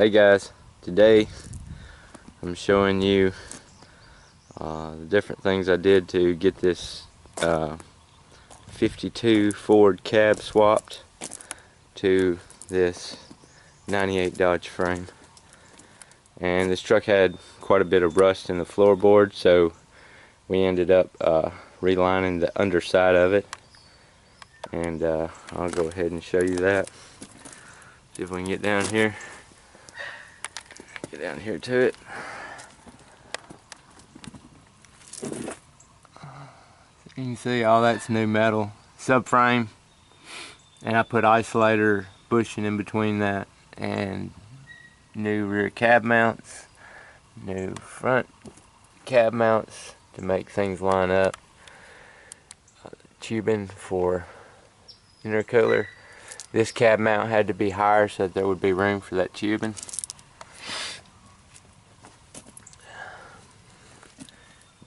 Hey guys, today I'm showing you the different things I did to get this 52 Ford cab swapped to this 98 Dodge frame. And this truck had quite a bit of rust in the floorboard, so we ended up relining the underside of it. And I'll go ahead and show you that. See if we can get down here. Get down here to it. You can see all that's new metal subframe, and I put isolator bushing in between that, and new rear cab mounts, new front cab mounts to make things line up, tubing for intercooler. This cab mount had to be higher so that there would be room for that tubing.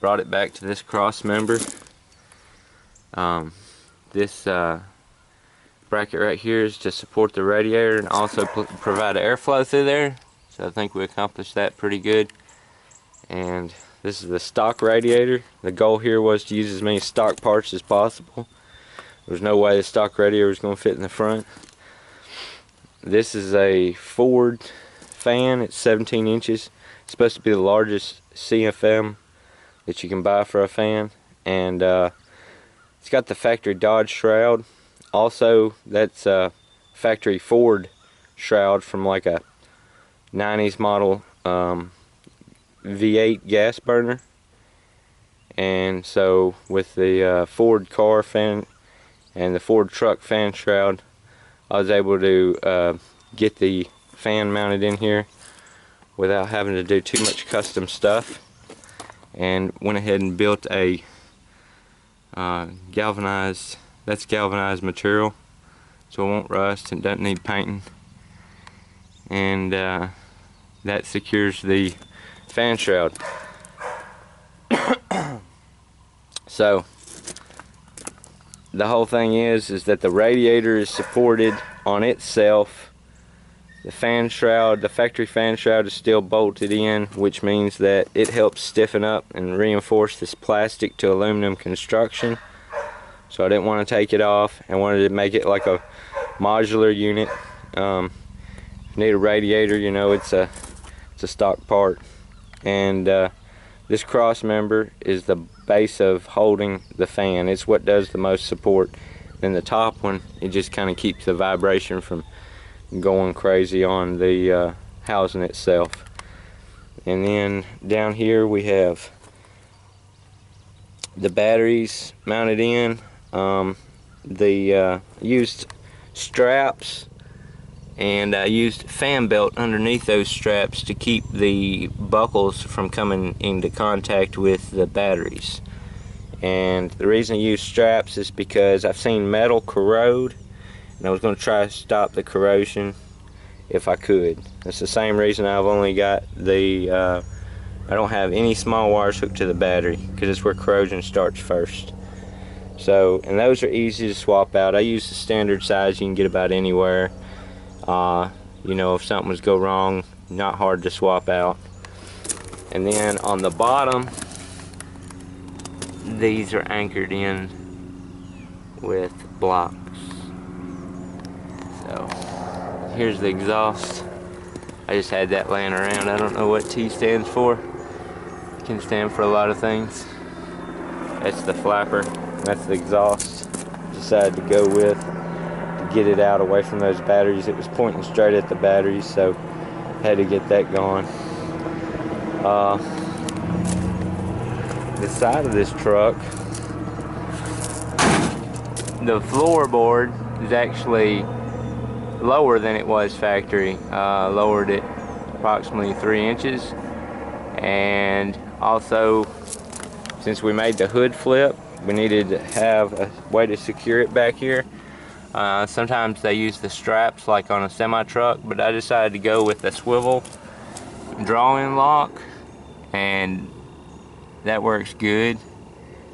Brought it back to this cross member. This bracket right here is to support the radiator and also provide airflow through there. So I think we accomplished that pretty good. And this is the stock radiator. The goal here was to use as many stock parts as possible. There's no way the stock radiator was going to fit in the front. This is a Ford fan. It's 17 inches. It's supposed to be the largest CFM that you can buy for a fan, and it's got the factory Dodge shroud. Also, that's a factory Ford shroud from like a 90s model V8 gas burner. And so with the Ford car fan and the Ford truck fan shroud, I was able to get the fan mounted in here without having to do too much custom stuff, and went ahead and built a galvanized material, so it won't rust and doesn't need painting, and that secures the fan shroud. So the whole thing is that the radiator is supported on itself. The fan shroud, the factory fan shroud, is still bolted in, which means that it helps stiffen up and reinforce this plastic to aluminum construction. So I didn't want to take it off. I wanted to make it like a modular unit. If you need a radiator, you know, it's a stock part. And this cross member is the base of holding the fan. It's what does the most support. Then the top one, it just kind of keeps the vibration from going crazy on the housing itself. And then down here we have the batteries mounted in. Used straps, and I used fan belt underneath those straps to keep the buckles from coming into contact with the batteries. And the reason I use straps is because I've seen metal corrode, and I was going to try to stop the corrosion if I could. That's the same reason I've only got the I don't have any small wires hooked to the battery, because it's where corrosion starts first. So, and those are easy to swap out. I use the standard size you can get about anywhere. You know, if something was go wrong, not hard to swap out. And then on the bottom, these are anchored in with blocks. So here's the exhaust. I just had that laying around. I don't know what T stands for. It can stand for a lot of things. That's the flapper. That's the exhaust. Decided to go with to get it out away from those batteries. It was pointing straight at the batteries, so had to get that going. The side of this truck, the floorboard is actually lower than it was factory. Lowered it approximately 3 inches, and also since we made the hood flip, we needed to have a way to secure it back here. Sometimes they use the straps like on a semi-truck, but I decided to go with a swivel draw-in lock, and that works good.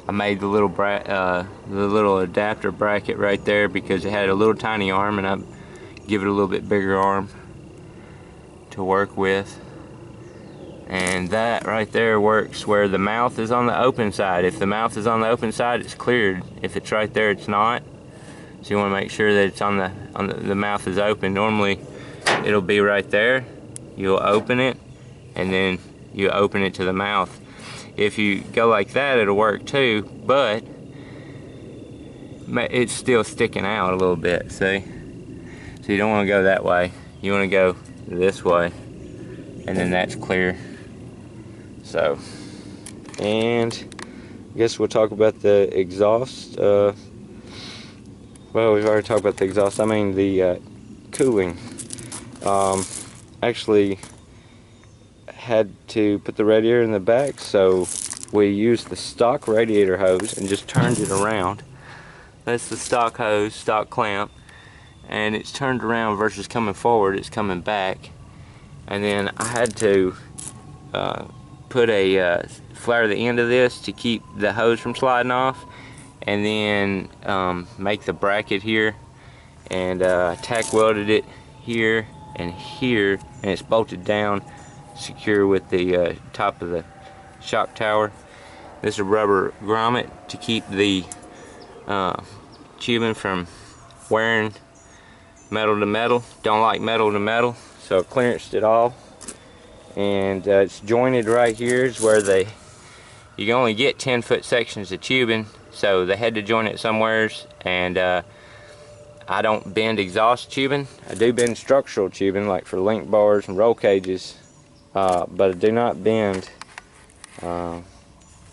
I made the little adapter bracket right there because it had a little tiny arm, and I give it a little bit bigger arm. to work with. And that right there works where the mouth is on the open side. If the mouth is on the open side, it's cleared. If it's right there, it's not. So you want to make sure that it's on the mouth is open. Normally it'll be right there. You'll open it and then you open it to the mouth. If you go like that, it'll work too, but it's still sticking out a little bit, see? So you don't want to go that way. You want to go this way, and then that's clear. So, and I guess we'll talk about the exhaust. Well, we've already talked about the exhaust. I mean the cooling. Actually had to put the radiator in the back, so we used the stock radiator hose and just turned it around. That's the stock hose, stock clamp, and it's turned around versus coming forward, it's coming back. And then I had to put a flare the end of this to keep the hose from sliding off, and then make the bracket here, and tack welded it here and here, and it's bolted down secure with the top of the shock tower. This is a rubber grommet to keep the tubing from wearing metal to metal. Don't like metal to metal, so I clearanced it all. And it's jointed right here is where you can only get 10-foot sections of tubing, so they had to join it somewheres. And I don't bend exhaust tubing. I do bend structural tubing, like for link bars and roll cages, but I do not bend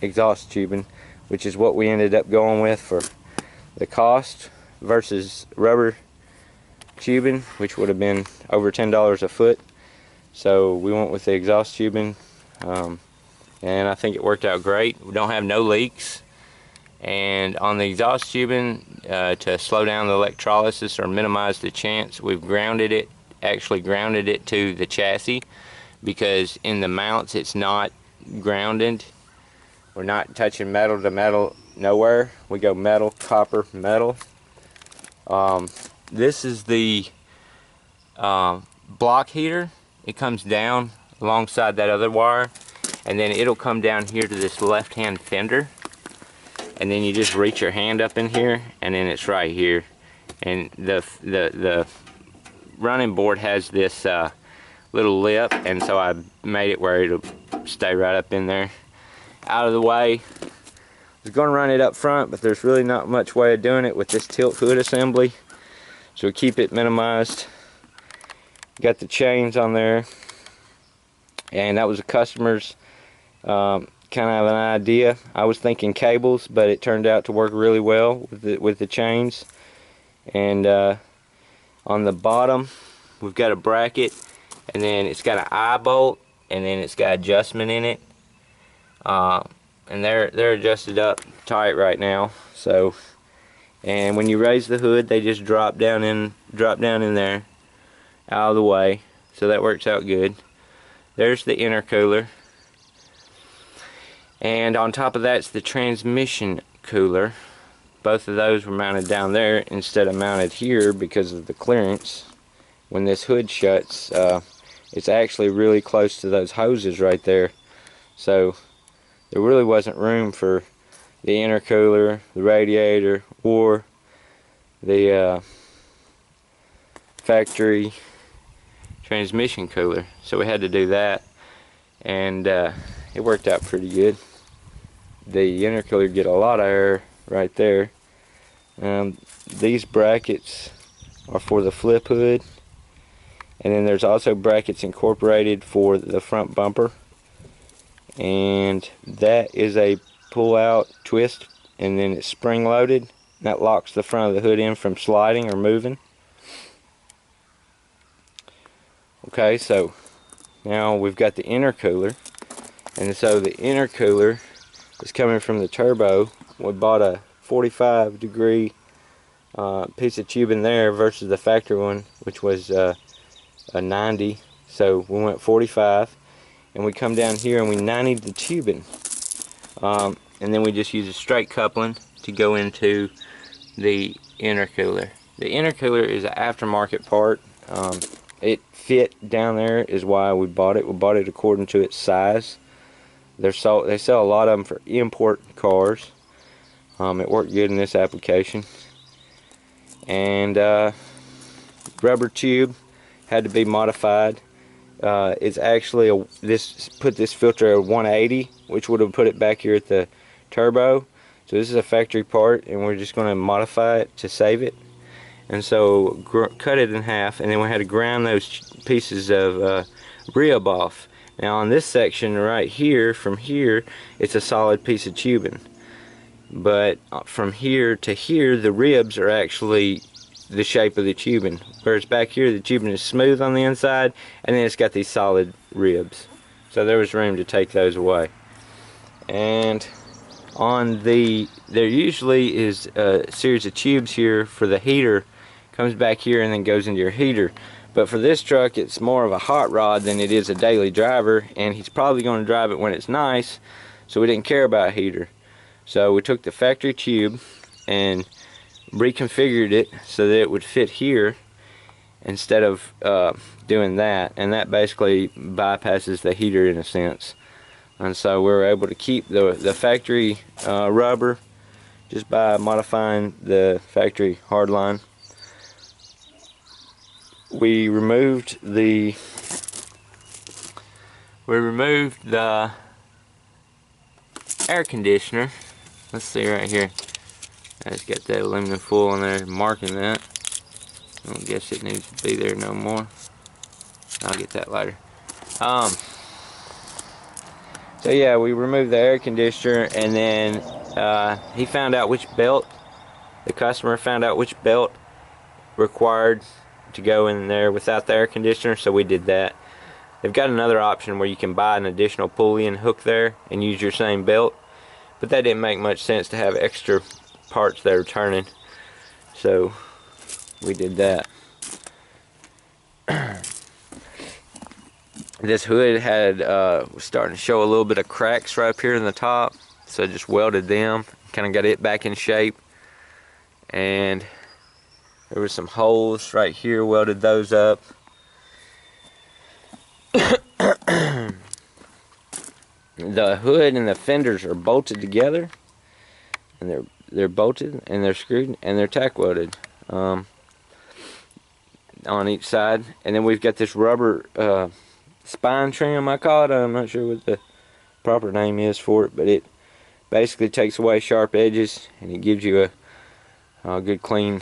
exhaust tubing, which is what we ended up going with for the cost versus rubber tubing, which would have been over $10 a foot. So we went with the exhaust tubing, and I think it worked out great. We don't have no leaks. And on the exhaust tubing, to slow down the electrolysis or minimize the chance, we've grounded it, actually grounded it to the chassis, because in the mounts it's not grounded. We're not touching metal to metal nowhere. We go metal, copper, metal. This is the block heater. It comes down alongside that other wire, and then it'll come down here to this left-hand fender, and then you just reach your hand up in here, and then it's right here. And the running board has this little lip, and so I made it where it'll stay right up in there. Out of the way. I was going to run it up front, but there's really not much way of doing it with this tilt hood assembly, so we keep it minimized. Got the chains on there, and that was a customer's kind of an idea. I was thinking cables, but it turned out to work really well with the chains. And on the bottom we've got a bracket, and then it's got an eye bolt, and then it's got adjustment in it, and they're adjusted up tight right now. So, and when you raise the hood, they just drop down in there out of the way, so that works out good. There's the intercooler, and on top of that's the transmission cooler. Both of those were mounted down there instead of mounted here because of the clearance. When this hood shuts, it's actually really close to those hoses right there, so there really wasn't room for the intercooler, the radiator, or the factory transmission cooler. So we had to do that, and it worked out pretty good. The intercooler get a lot of air right there. These brackets are for the flip hood, and then there's also brackets incorporated for the front bumper, and that is a pull out twist, and then it's spring loaded. That locks the front of the hood in from sliding or moving. Okay, so now we've got the intercooler, and so the intercooler is coming from the turbo. We bought a 45-degree piece of tubing there versus the factory one, which was a 90. So we went 45, and we come down here and we 90'd the tubing, and then we just use a straight coupling to go into the intercooler. The intercooler is an aftermarket part. it fit down there is why we bought it. We bought it according to its size. They sell a lot of them for import cars. It worked good in this application. And rubber tube had to be modified. It's actually put this filter at 180, which would have put it back here at the turbo. So this is a factory part, and we're just going to modify it to save it. And so cut it in half, and then we had to ground those pieces of rib off. Now on this section right here, from here, it's a solid piece of tubing. But from here to here, the ribs are actually the shape of the tubing. Whereas back here, the tubing is smooth on the inside, and then it's got these solid ribs. So there was room to take those away. And on there usually is a series of tubes here for the heater. Comes back here and then goes into your heater. But for this truck, it's more of a hot rod than it is a daily driver, and he's probably going to drive it when it's nice, so we didn't care about a heater. So we took the factory tube and reconfigured it so that it would fit here instead of doing that, and that basically bypasses the heater in a sense. And so we were able to keep the factory rubber just by modifying the factory hardline. We removed the air conditioner. Let's see right here. I just got that aluminum foil on there marking that. I don't guess it needs to be there no more. I'll get that later. So yeah, we removed the air conditioner, and then he found out which belt, the customer found out which belt required to go in there without the air conditioner, so we did that. They've got another option where you can buy an additional pulley and hook there and use your same belt, but that didn't make much sense to have extra parts that are turning, so we did that. This hood was starting to show a little bit of cracks right up here in the top, so I just welded them, kind of got it back in shape. And there were some holes right here, welded those up. The hood and the fenders are bolted together, and they're bolted and they're screwed and they're tack welded on each side. And then we've got this rubber spine trim, I call it. I'm not sure what the proper name is for it, but it basically takes away sharp edges and it gives you a good clean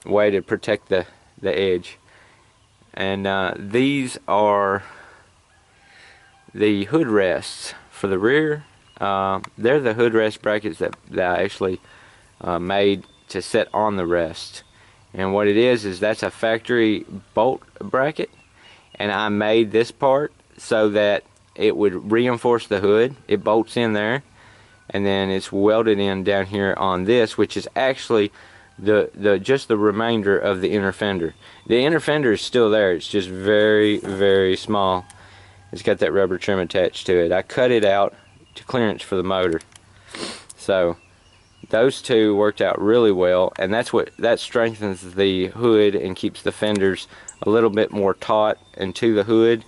way to protect the edge. And these are the hood rests for the rear. They're the hood rest brackets that I actually made to set on the rest. And what it is that's a factory bolt bracket, and I made this part so that it would reinforce the hood. It bolts in there, and then it's welded in down here on this, which is actually just the remainder of the inner fender. The inner fender is still there, it's just very, very small. It's got that rubber trim attached to it. I cut it out to clearance for the motor. So those two worked out really well, and that strengthens the hood and keeps the fenders a little bit more taut and to the hood.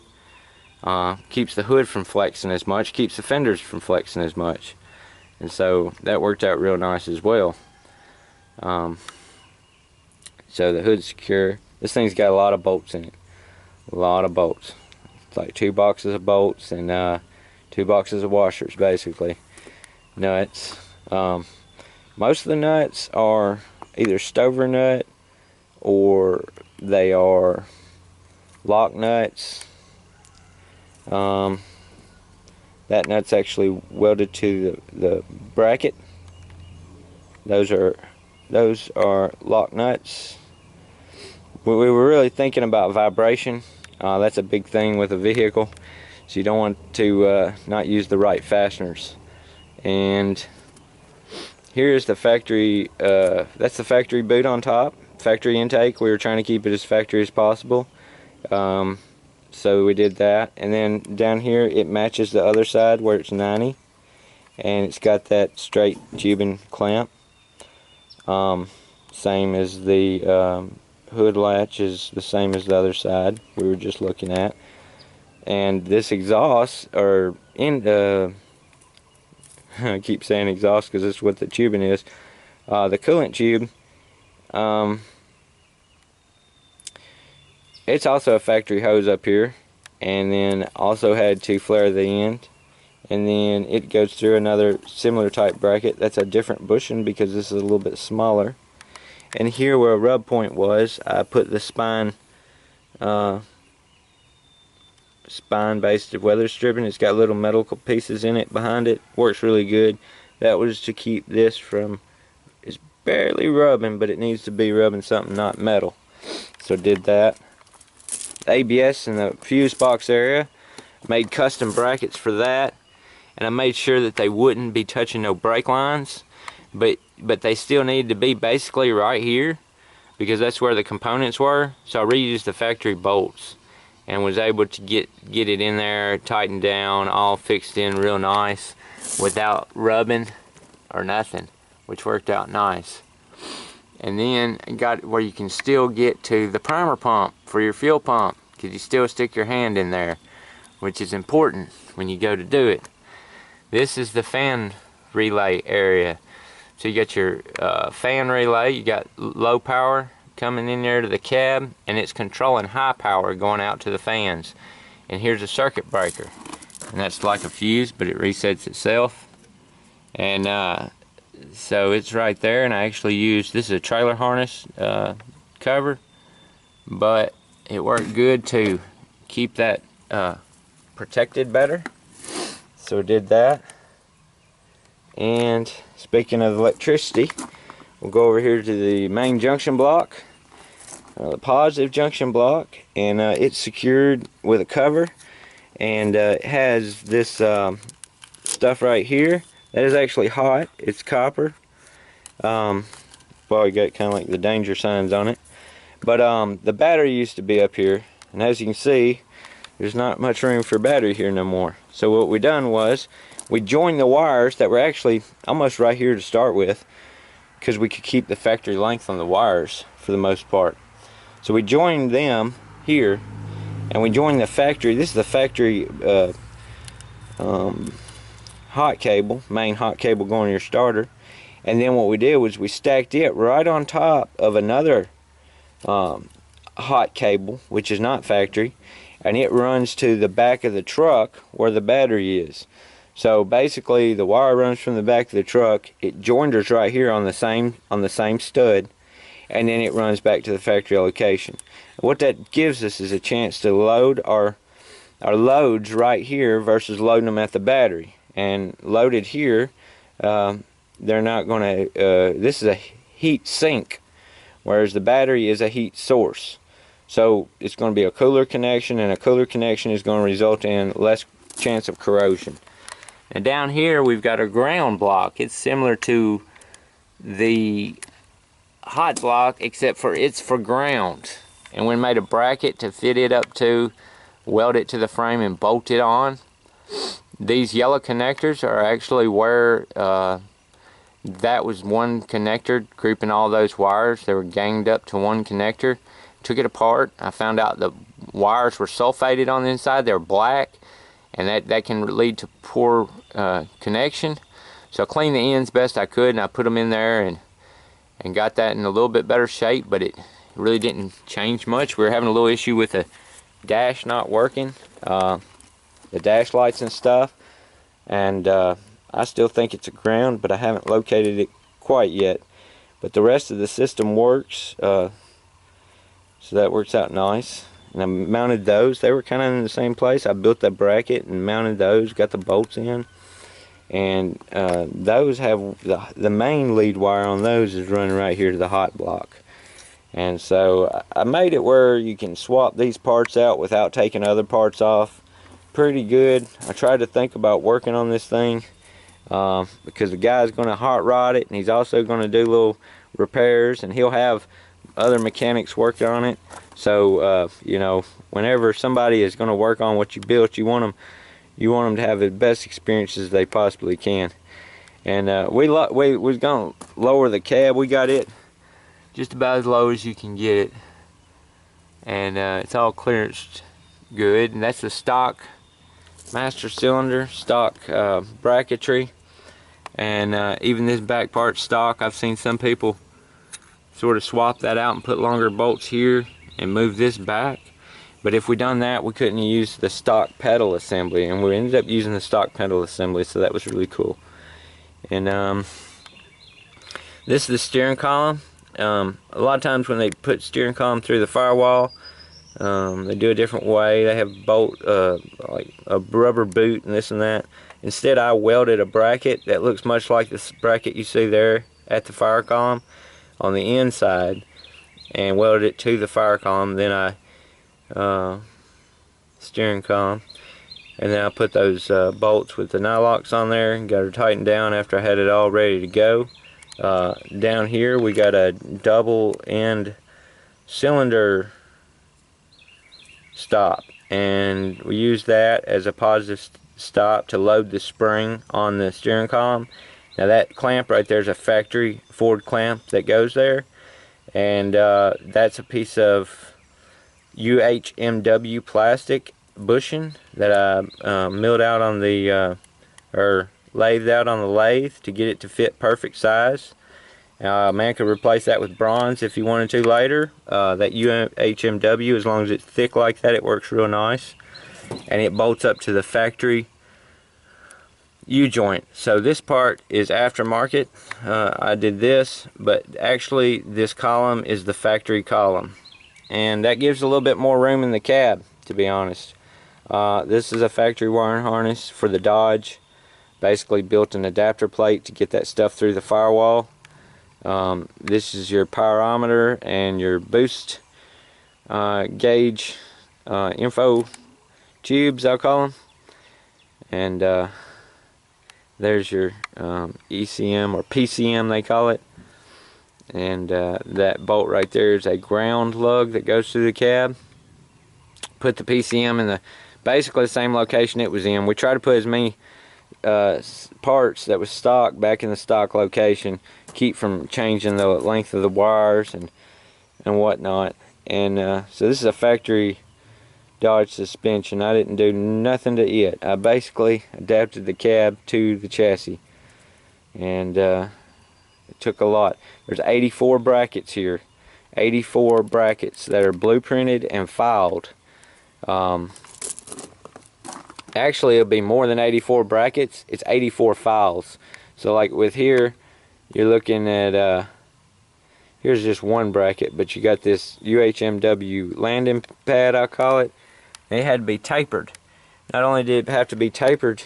Keeps the hood from flexing as much, keeps the fenders from flexing as much. And so that worked out real nice as well. So the hood's secure. This thing's got a lot of bolts in it. A lot of bolts. It's like 2 boxes of bolts and 2 boxes of washers, basically. Nuts. Most of the nuts are either Stover nut or they are lock nuts. That nut's actually welded to the bracket. Those are lock nuts. We were really thinking about vibration. That's a big thing with a vehicle, so you don't want to not use the right fasteners. And here's the factory, that's the factory boot on top, factory intake. We were trying to keep it as factory as possible, so we did that. And then down here it matches the other side where it's 90, and it's got that straight tubing clamp, same as the hood latch is the same as the other side we were just looking at. And this exhaust, or I keep saying exhaust because this is what the tubing is. The coolant tube, it's also a factory hose up here, and then also had to flare the end, and then it goes through another similar type bracket. That's a different bushing because this is a little bit smaller. And here where a rub point was, I put the spine-based weather stripping. It's got little metal pieces in it behind it. Works really good. That was to keep this from, it's barely rubbing, but it needs to be rubbing something not metal. So did that. The ABS in the fuse box area, made custom brackets for that, and I made sure that they wouldn't be touching no brake lines, but they still needed to be basically right here because that's where the components were. So I reused the factory bolts and was able to get it in there, tightened down, all fixed in real nice without rubbing or nothing, which worked out nice. And then got where you can still get to the primer pump for your fuel pump, because you still stick your hand in there, which is important when you go to do it. This is the fan relay area. So you got your fan relay, you got low power coming in there to the cab, and it's controlling high power going out to the fans. And here's a circuit breaker, and that's like a fuse, but it resets itself. And so it's right there, and I actually used, this is a trailer harness cover, but it worked good to keep that protected better. So did that. And speaking of electricity, we'll go over here to the main junction block, the positive junction block, and it's secured with a cover, and it has this stuff right here that is actually hot. It's copper. Well, you got kind of like the danger signs on it, but the battery used to be up here, and as you can see, there's not much room for battery here no more. So what we done was we joined the wires that were actually almost right here to start with, because we could keep the factory length on the wires for the most part. So we joined them here, and we joined the factory. This is the factory hot cable, main hot cable going to your starter. And then what we did was we stacked it right on top of another hot cable, which is not factory, and it runs to the back of the truck where the battery is. So basically the wire runs from the back of the truck, it joinders right here on the same stud, and then it runs back to the factory location. What that gives us is a chance to load our loads right here versus loading them at the battery. And loaded here, they're not going to, this is a heat sink, whereas the battery is a heat source. So it's going to be a cooler connection, and a cooler connection is going to result in less chance of corrosion. And down here we've got a ground block. It's similar to the hot block, except for it's for ground. And we made a bracket to fit it up to, weld it to the frame and bolt it on. These yellow connectors are actually where that was one connector grouping all those wires. They were ganged up to one connector. Took it apart. I found out the wires were sulfated on the inside. They were black, and that can lead to poor connection. So I cleaned the ends best I could, and I put them in there and got that in a little bit better shape, but it really didn't change much. We were having a little issue with the dash not working, the dash lights and stuff, and I still think it's a ground, but I haven't located it quite yet. But the rest of the system works, so that works out nice. And I mounted those. They were kind of in the same place. I built that bracket and mounted those, got the bolts in, and those have the main lead wire on those is running right here to the hot block. And so I made it where you can swap these parts out without taking other parts off. Pretty good. I tried to think about working on this thing because the guy's going to hot rod it, and he's also going to do little repairs, and he'll have other mechanics work on it. So you know, whenever somebody is going to work on what you built, you want them to have the best experiences they possibly can. And we was going to lower the cab. We got it just about as low as you can get it. and it's all clearanced good. And that's the stock master cylinder, stock bracketry, and even this back part stock. I've seen some people sort of swap that out and put longer bolts here and move this back, but if we done that, we couldn't use the stock pedal assembly, and we ended up using the stock pedal assembly, so that was really cool. And this is the steering column. A lot of times when they put steering column through the firewall, they do a different way. They have bolt like a rubber boot and this and that. Instead, I welded a bracket that looks much like this bracket you see there at the fire column on the inside, and welded it to the fire column. Then I steering column, and then I put those bolts with the nylocks on there and got her tightened down after I had it all ready to go. Down here we got a double end cylinder stop, and we use that as a positive stop to load the spring on the steering column. Now that clamp right there is a factory Ford clamp that goes there, and that's a piece of UHMW plastic bushing that I milled out on the or lathed out on the lathe to get it to fit perfect size. Man could replace that with bronze if you wanted to later. That UHMW, as long as it's thick like that, it works real nice, and it bolts up to the factory U-joint. So this part is aftermarket. I did this, but actually this column is the factory column, and that gives a little bit more room in the cab, to be honest. This is a factory wiring harness for the Dodge. Basically built an adapter plate to get that stuff through the firewall. This is your pyrometer and your boost gauge info tubes, I'll call them. And there's your ECM or PCM they call it. And that bolt right there is a ground lug that goes through the cab. Put the PCM in the basically the same location it was in. We try to put as many parts that was stock back in the stock location, keep from changing the length of the wires and whatnot. And so this is a factory Dodge suspension. I didn't do nothing to it. I basically adapted the cab to the chassis, and it took a lot. There's 84 brackets here, 84 brackets that are blueprinted and filed. Actually, it'll be more than 84 brackets. It's 84 files. So like with here, you're looking at here's just one bracket, but you got this UHMW landing pad, I call it. It had to be tapered. Not only did it have to be tapered,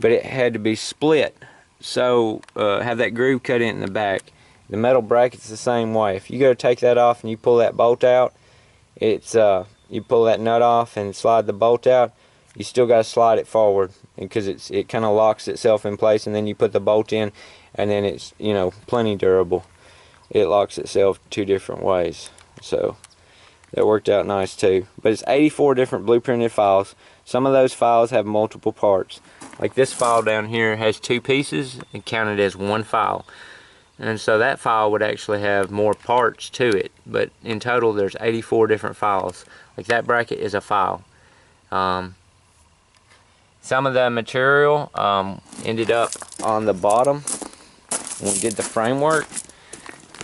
but it had to be split. So have that groove cut in the back. The metal bracket's the same way. If you go to take that off and you pull that bolt out, it's you pull that nut off and slide the bolt out. You still got to slide it forward, because it kind of locks itself in place, and then you put the bolt in, and then it's, you know, plenty durable. It locks itself two different ways, so that worked out nice too. But it's 84 different blueprinted files. Some of those files have multiple parts. Like this file down here has 2 pieces and counted as one file, and so that file would actually have more parts to it. But in total, there's 84 different files. Like that bracket is a file. Some of the material ended up on the bottom. When we did the framework,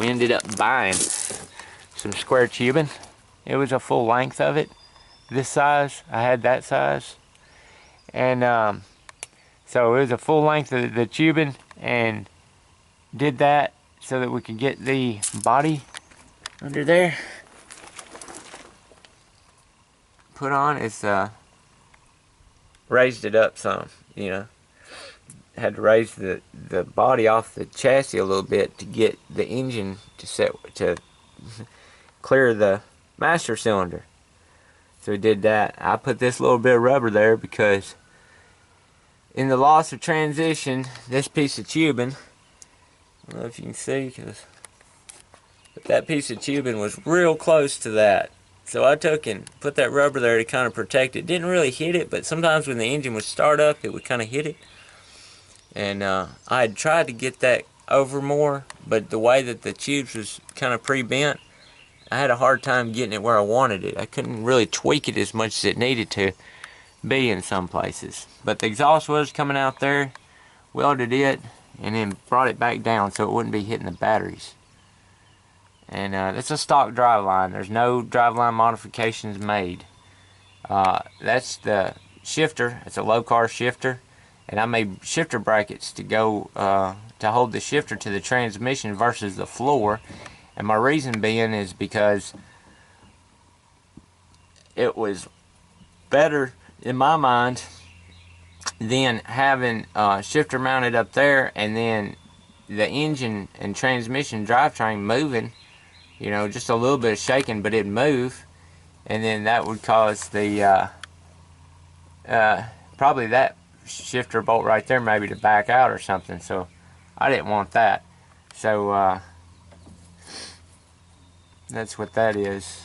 we ended up buying some square tubing. It was a full length of it, this size. I had that size, and so it was a full length of the tubing, and did that so that we could get the body under there put on. It's raised it up some, you know. Had to raise the body off the chassis a little bit to get the engine to clear the master cylinder. So we did that. I put this little bit of rubber there because in the loss of transition, this piece of tubing, I don't know if you can see, but that piece of tubing was real close to that. So I took and put that rubber there to kind of protect it. Didn't really hit it, but sometimes when the engine would start up, it would kind of hit it. And I had tried to get that over more, but the way that the tubes was kind of pre-bent, I had a hard time getting it where I wanted it. I couldn't really tweak it as much as it needed to be in some places. But the exhaust was coming out there, welded it, and then brought it back down so it wouldn't be hitting the batteries. And it's a stock driveline. There's no driveline modifications made. That's the shifter. It's a low car shifter, and I made shifter brackets to go to hold the shifter to the transmission versus the floor. And my reason being is because it was better in my mind than having shifter mounted up there and then the engine and transmission drivetrain moving, you know, just a little bit of shaking, but it'd move, and then that would cause the probably that shifter bolt right there maybe to back out or something. So I didn't want that. So that's what that is.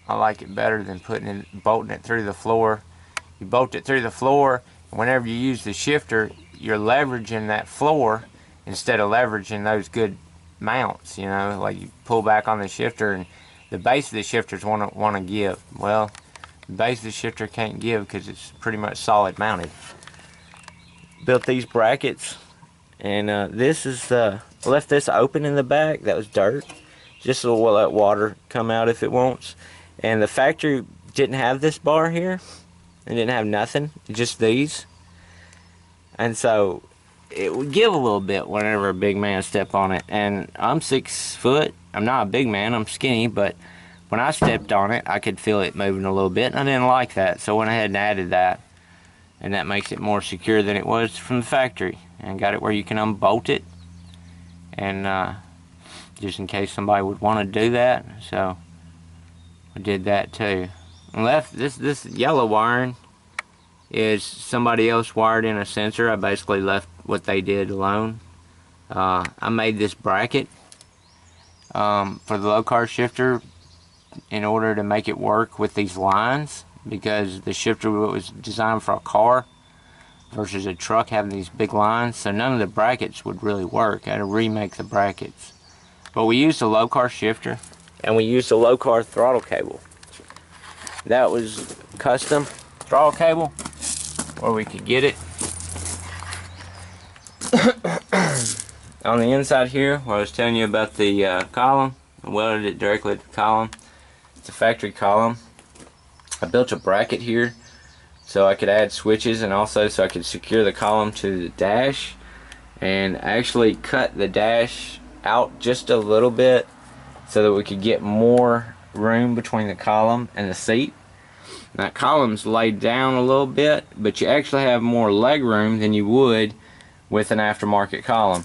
I like it better than bolting it through the floor. You bolt it through the floor, and whenever you use the shifter, you're leveraging that floor instead of leveraging those good mounts. You know, like you pull back on the shifter, and the base of the shifters want to give. Well, the base of the shifter can't give because it's pretty much solid mounted. Built these brackets, and this is left this open in the back. That was dirt, just so we'll let water come out if it wants. And the factory didn't have this bar here. It didn't have nothing, just these. And so it would give a little bit whenever a big man stepped on it. And I'm 6 foot. I'm not a big man, I'm skinny, but when I stepped on it, I could feel it moving a little bit, and I didn't like that. So I went ahead and added that. And that makes it more secure than it was from the factory. And got it where you can unbolt it. And just in case somebody would want to do that. So I did that too. And left this yellow wiring is somebody else wired in a sensor. I basically left what they did alone. I made this bracket for the low car shifter in order to make it work with these lines, because the shifter was designed for a car versus a truck having these big lines, so none of the brackets would really work. I had to remake the brackets. But we used a low car shifter, and we used a low car throttle cable. That was custom throttle cable where we could get it. On the inside here, where I was telling you about the column, I welded it directly at the column. It's a factory column. I built a bracket here so I could add switches, and also so I could secure the column to the dash, and actually cut the dash out just a little bit so that we could get more room between the column and the seat. That column's laid down a little bit, but you actually have more leg room than you would with an aftermarket column.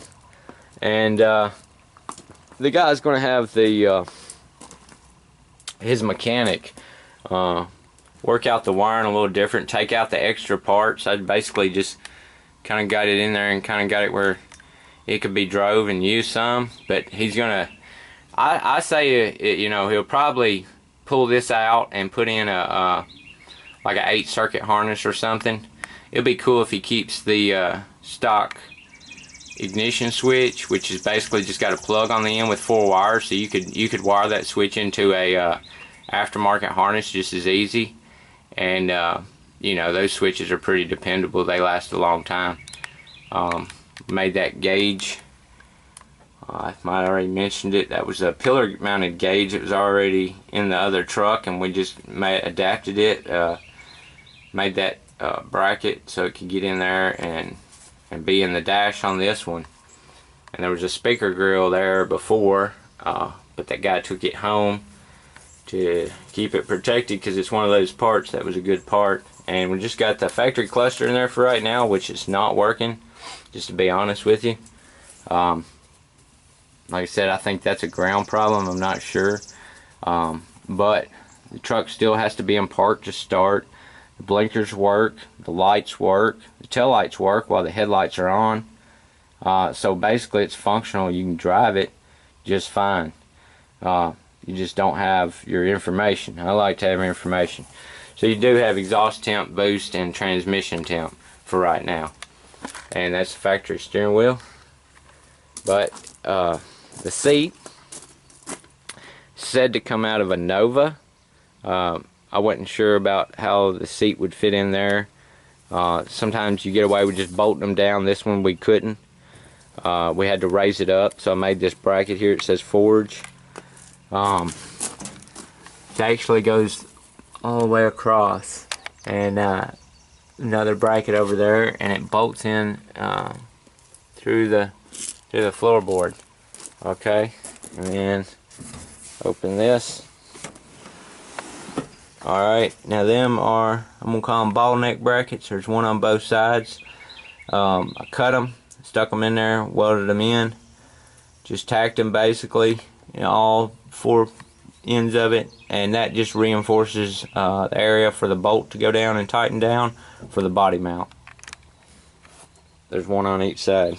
And the guy's going to have the his mechanic work out the wiring a little different, take out the extra parts. I basically just kind of got it in there and kind of got it where it could be drove and used some. But he's gonna, I say, you know, he'll probably pull this out and put in a like a 8-circuit harness or something. It'd be cool if he keeps the stock ignition switch, which is basically just got a plug on the end with 4 wires, so you could wire that switch into a aftermarket harness just as easy. And you know, those switches are pretty dependable. They last a long time. Made that gauge. I might have already mentioned it. That was a pillar mounted gauge. It was already in the other truck, and we just adapted it. Made that bracket so it could get in there and be in the dash on this one. And there was a speaker grill there before, but that guy took it home to keep it protected because it's one of those parts that was a good part. And we just got the factory cluster in there for right now, which is not working, just to be honest with you. Like I said, I think that's a ground problem. I'm not sure, but the truck still has to be in park to start. The blinkers work, the lights work, the tail lights work while the headlights are on. So basically it's functional. You can drive it just fine. You just don't have your information. I like to have information. So you do have exhaust temp, boost, and transmission temp for right now. And that's the factory steering wheel. But the seat, said to come out of a Nova. I wasn't sure about how the seat would fit in there. Sometimes you get away with just bolting them down. This one we couldn't. We had to raise it up, so I made this bracket here. It says Forge. It actually goes all the way across, and another bracket over there, and it bolts in through the floorboard. Okay, and then open this. Alright, now them are, I'm going to call them ball neck brackets. There's one on both sides. I cut them, stuck them in there, welded them in. Just tacked them basically, all 4 ends of it. And that just reinforces the area for the bolt to go down and tighten down for the body mount. There's one on each side.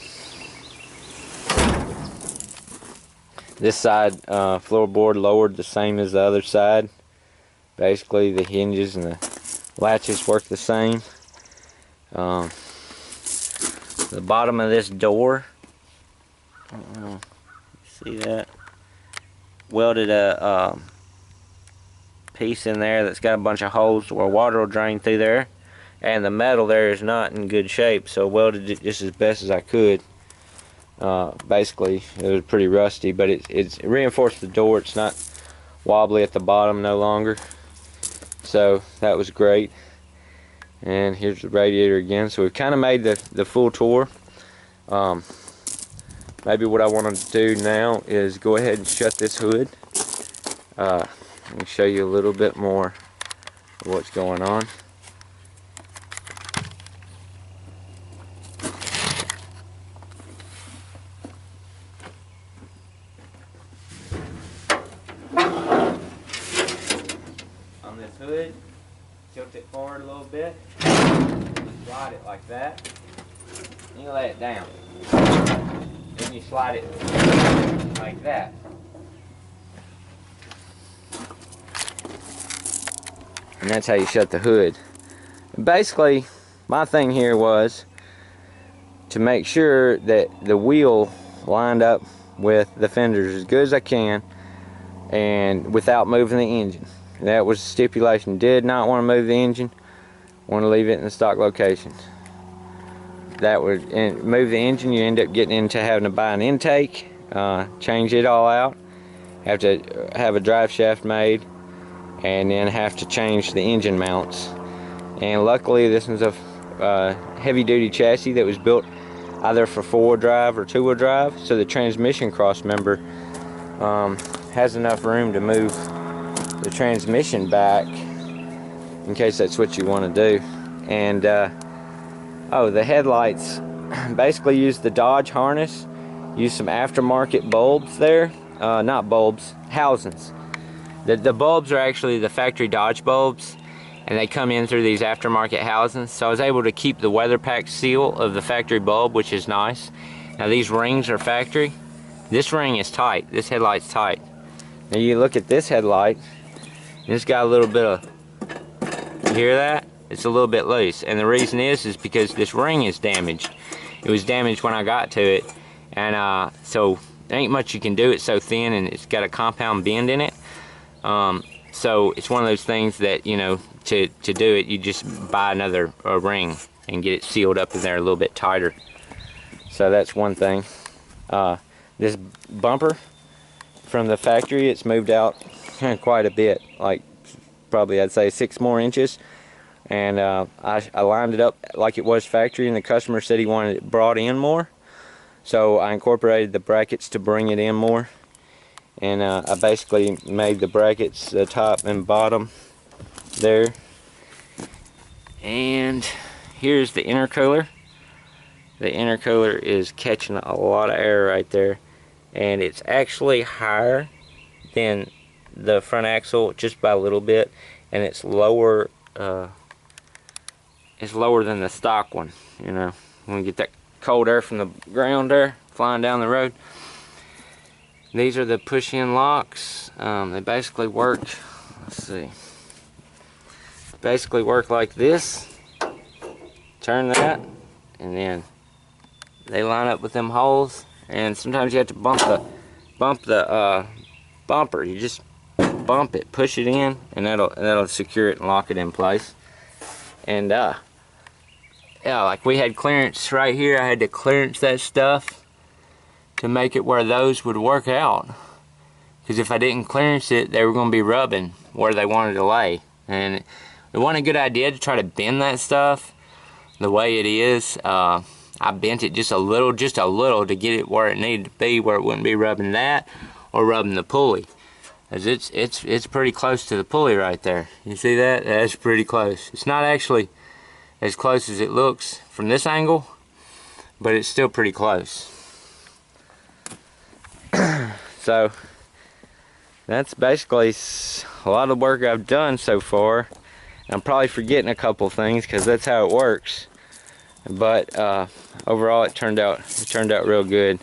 This side floorboard lowered the same as the other side. Basically, the hinges and the latches work the same. The bottom of this door, see that? Welded a piece in there that's got a bunch of holes where water will drain through there, and the metal there is not in good shape, so welded it just as best as I could. Basically, it was pretty rusty, but it reinforced the door. It's not wobbly at the bottom no longer. So that was great. And here's the radiator again. So we've kind of made the full tour. Maybe what I want to do now is go ahead and shut this hood. Let me show you a little bit more of what's going on. On this hood, tilt it forward a little bit, slide it like that, and you lay it down. Then you slide it like that. And that's how you shut the hood. And basically, my thing here was to make sure that the wheel lined up with the fenders as good as I can and without moving the engine. That was the stipulation. Did not want to move the engine. Want to leave it in the stock location. That would move the engine. You end up getting into having to buy an intake, change it all out, have to have a drive shaft made, and then have to change the engine mounts. And luckily, this one's a heavy-duty chassis that was built either for 4-wheel drive or 2-wheel drive, so the transmission cross member has enough room to move the transmission back in case that's what you want to do. And oh, the headlights basically use the Dodge harness, use some aftermarket bulbs there, not bulbs, housings. The bulbs are actually the factory Dodge bulbs, and they come in through these aftermarket housings, so I was able to keep the weather pack seal of the factory bulb, which is nice. Now these rings are factory. This ring is tight, this headlight's tight. Now you look at this headlight, it's got a little bit of, you hear that? It's a little bit loose, and the reason is because this ring is damaged. It was damaged when I got to it, and so there ain't much you can do. It's so thin, and it's got a compound bend in it. So it's one of those things that, you know, to do it, you just buy another ring and get it sealed up in there a little bit tighter. So that's one thing. This bumper from the factory, it's moved out quite a bit, like probably I'd say 6 more inches, and I lined it up like it was factory, and the customer said he wanted it brought in more, so I incorporated the brackets to bring it in more. And I basically made the brackets the top and bottom there. And here's the intercooler. The intercooler is catching a lot of air right there, and it's actually higher than the front axle just by a little bit, and it's lower than the stock one. You know, when you get that cold air from the ground there flying down the road. These are the push-in locks. They basically work, let's see, basically work like this. Turn that, and then they line up with them holes, and sometimes you have to bump the bumper. You just bump it, push it in, and that'll secure it and lock it in place. And yeah, like we had clearance right here. I had to clearance that stuff to make it where those would work out. Because if I didn't clearance it, they were going to be rubbing where they wanted to lay. And it wasn't a good idea to try to bend that stuff the way it is. I bent it just a little to get it where it needed to be, where it wouldn't be rubbing that or rubbing the pulley. As it's pretty close to the pulley right there. You see that? That's pretty close. It's not actually as close as it looks from this angle, but it's still pretty close. So that's basically a lot of work I've done so far. I'm probably forgetting a couple things because that's how it works. But overall, it turned out real good.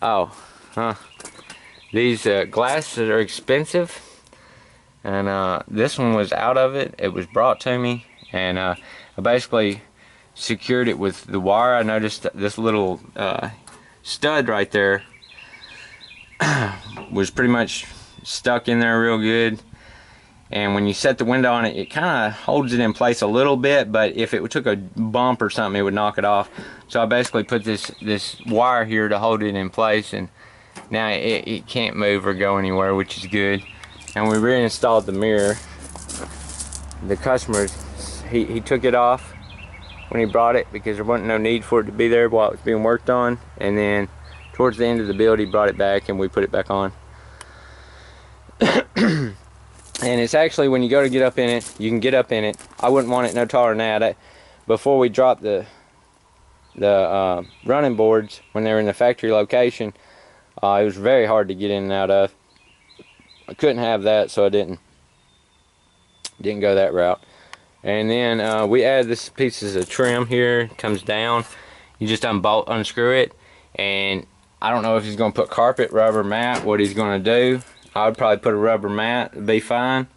Oh, these glasses are expensive, and this one was out of it. It was brought to me, and I basically secured it with the wire. I noticed this little stud right there was pretty much stuck in there real good. And when you set the window on it, it kind of holds it in place a little bit, but if it took a bump or something, it would knock it off. So I basically put this wire here to hold it in place, and now it can't move or go anywhere, which is good. And we reinstalled the mirror. The customer, he took it off when he brought it because there wasn't no need for it to be there while it was being worked on. And then towards the end of the build, he brought it back and we put it back on. And it's actually, when you go to get up in it, you can get up in it. I wouldn't want it no taller than that. Before we dropped the running boards, when they were in the factory location, it was very hard to get in and out of. I couldn't have that, so I didn't go that route. And then we added this pieces of trim here. It comes down. You just unscrew it, and I don't know if he's going to put carpet, rubber mat, what he's going to do. I would probably put a rubber mat, it'd be fine.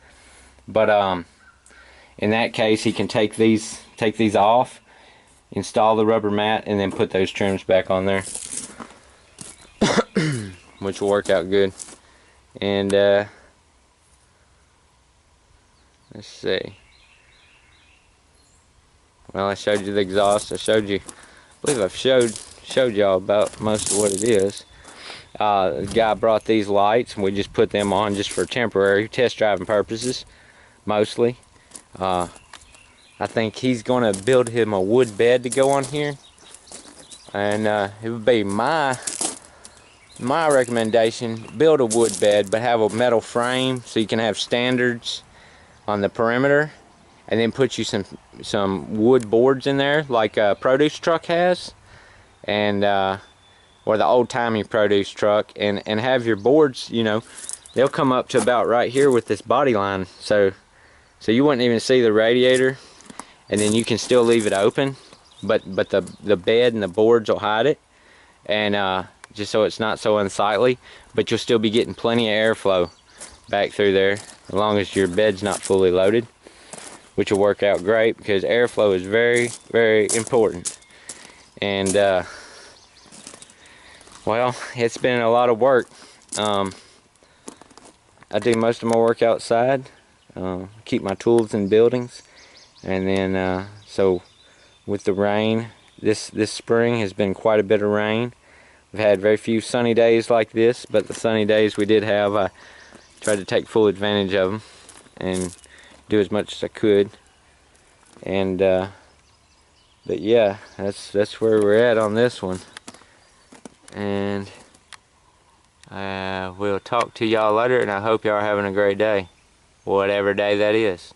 But in that case, he can take these off, install the rubber mat, and then put those trims back on there, which will work out good. And let's see. Well, I showed you the exhaust. I believe I've showed y'all about most of what it is. The guy brought these lights, and we just put them on just for temporary test driving purposes, mostly. I think he's going to build him a wood bed to go on here, and it would be my recommendation: build a wood bed, but have a metal frame so you can have standards on the perimeter, and then put you some wood boards in there, like a produce truck has, and or the old-timey produce truck, and have your boards, you know, they'll come up to about right here with this body line, so you wouldn't even see the radiator, and then you can still leave it open, but the bed and the boards will hide it, and just so it's not so unsightly, but you'll still be getting plenty of airflow back through there, as long as your bed's not fully loaded, which will work out great because airflow is very, very important. And well, it's been a lot of work. I do most of my work outside, keep my tools in buildings, and then so with the rain, this spring has been quite a bit of rain. We've had very few sunny days like this, but the sunny days we did have, I tried to take full advantage of them and do as much as I could. And but yeah, that's where we're at on this one. And we'll talk to y'all later, and I hope y'all are having a great day, whatever day that is.